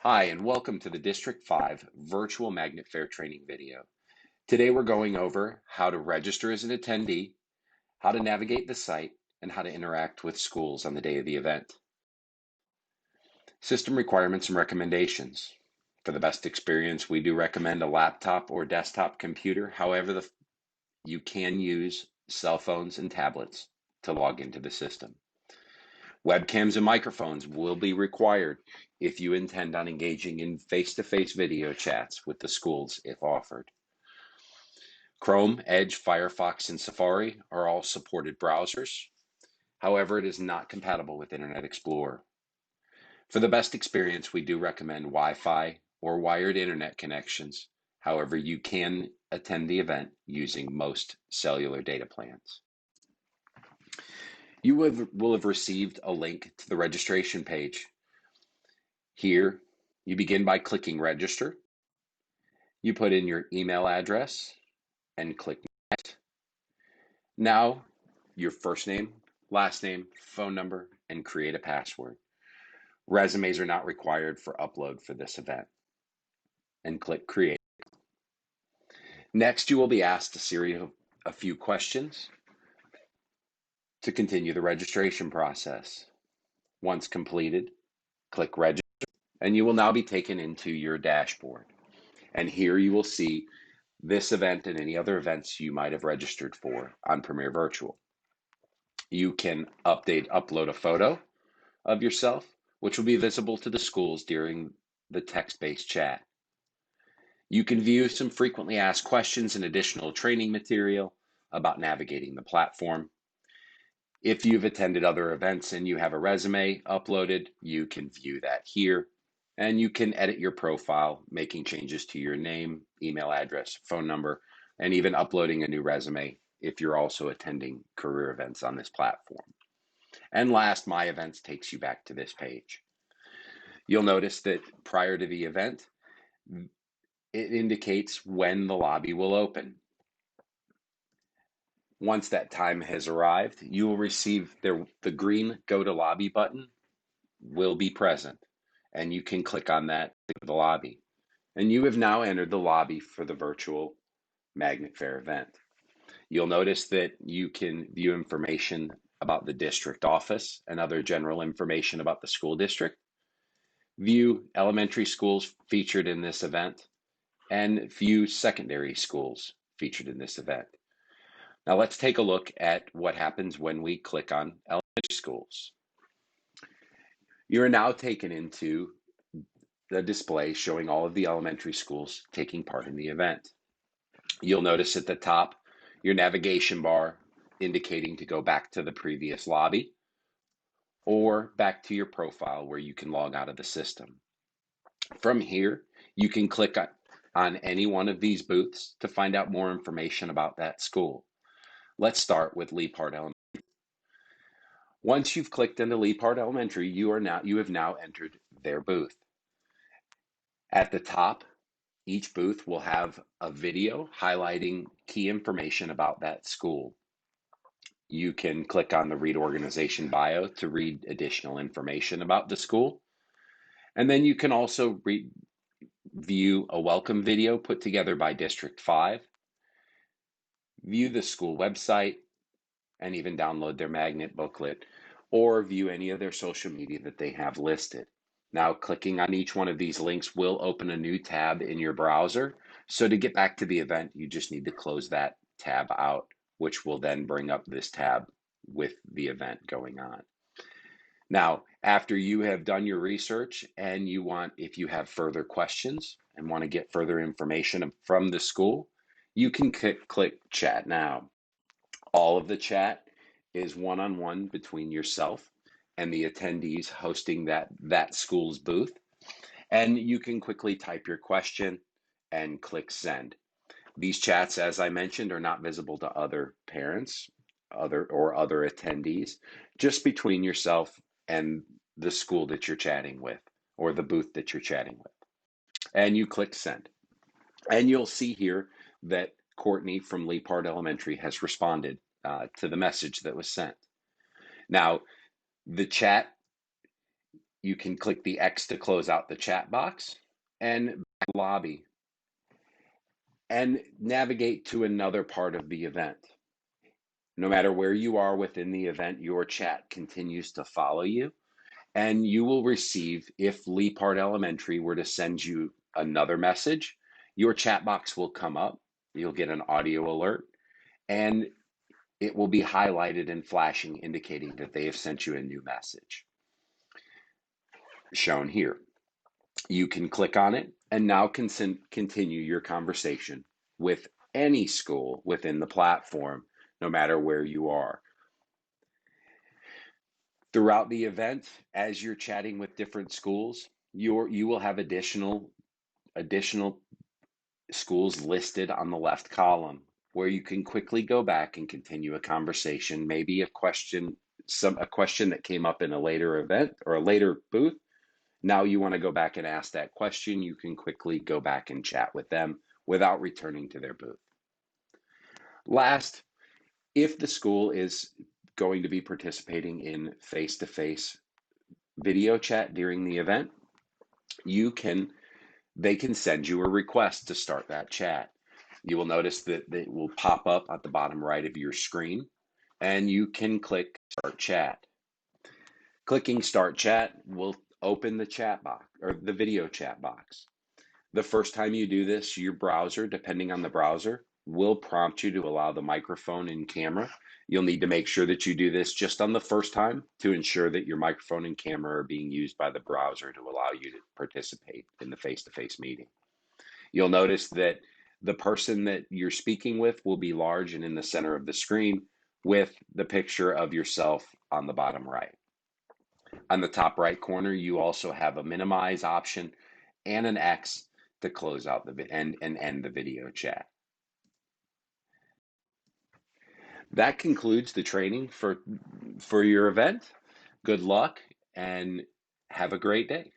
Hi, and welcome to the District 5 Virtual Magnet Fair Training video. Today we're going over how to register as an attendee, how to navigate the site, and how to interact with schools on the day of the event. System requirements and recommendations. For the best experience, we do recommend a laptop or desktop computer. However, you can use cell phones and tablets to log into the system. Webcams and microphones will be required if you intend on engaging in face-to-face video chats with the schools if offered. Chrome, Edge, Firefox, and Safari are all supported browsers. However, it is not compatible with Internet Explorer. For the best experience, we do recommend Wi-Fi or wired internet connections. However, you can attend the event using most cellular data plans. You will have received a link to the registration page. Here, you begin by clicking register. You put in your email address and click next. Now, your first name, last name, phone number, and create a password. Resumes are not required for upload for this event. And click create. Next, you will be asked a few questions to continue the registration process. Once completed, click register, and you will now be taken into your dashboard. And here you will see this event and any other events you might have registered for on Premier Virtual. You can upload a photo of yourself, which will be visible to the schools during the text-based chat. You can view some frequently asked questions and additional training material about navigating the platform. If you've attended other events and you have a resume uploaded, you can view that here. And you can edit your profile, making changes to your name, email address, phone number, and even uploading a new resume if you're also attending career events on this platform. And last, My Events takes you back to this page. You'll notice that prior to the event, it indicates when the lobby will open. Once that time has arrived, you will receive the green Go to Lobby button will be present, and you can click on that to go to the lobby. And you have now entered the lobby for the virtual Magnet Fair event. You'll notice that you can view information about the district office and other general information about the school district, view elementary schools featured in this event, and view secondary schools featured in this event. Now let's take a look at what happens when we click on elementary schools. You're now taken into the display showing all of the elementary schools taking part in the event. You'll notice at the top your navigation bar indicating to go back to the previous lobby or back to your profile where you can log out of the system. From here, you can click on any one of these booths to find out more information about that school. Let's start with Leapart Elementary. Once you've clicked into Leapart Elementary, you have now entered their booth. At the top, each booth will have a video highlighting key information about that school. You can click on the Read Organization Bio to read additional information about the school. And then you can also view a welcome video put together by District 5, view the school website, and even download their magnet booklet, or view any of their social media that they have listed. Now, clicking on each one of these links will open a new tab in your browser. So to get back to the event, you just need to close that tab out, which will then bring up this tab with the event going on. Now, after you have done your research and if you have further questions and want to get further information from the school, you can click Chat Now. All of the chat is one-on-one between yourself and the attendees hosting that school's booth. And you can quickly type your question and click send. These chats, as I mentioned, are not visible to other parents, other attendees, just between yourself and the school that you're chatting with or the booth that you're chatting with. And you click send. And you'll see here that Courtney from Leapart Elementary has responded to the message that was sent. Now, the chat You can click the X to close out the chat box and lobby and navigate to another part of the event. No matter where you are within the event, your chat continues to follow you, and you will receive, if Leapart Elementary were to send you another message, your chat box will come up. You'll get an audio alert, and it will be highlighted and flashing, indicating that they have sent you a new message, shown here. You can click on it and now continue your conversation with any school within the platform, no matter where you are. Throughout the event, as you're chatting with different schools, you will have additional schools listed on the left column where you can quickly go back and continue a conversation, maybe a question that came up in a later event or a later booth. Now you want to go back and ask that question, you can quickly go back and chat with them without returning to their booth. Last, if the school is going to be participating in face-to-face video chat during the event, they can send you a request to start that chat. You will notice that it will pop up at the bottom right of your screen, and you can click Start Chat. Clicking Start Chat will open the chat box or the video chat box. The first time you do this, your browser, depending on the browser, will prompt you to allow the microphone and camera. You'll need to make sure that you do this just on the first time to ensure that your microphone and camera are being used by the browser to allow you to participate in the face-to-face meeting. You'll notice that the person that you're speaking with will be large and in the center of the screen with the picture of yourself on the bottom right. On the top right corner, you also have a minimize option and an X to close out the and end the video chat. That concludes the training for your event. Good luck and have a great day.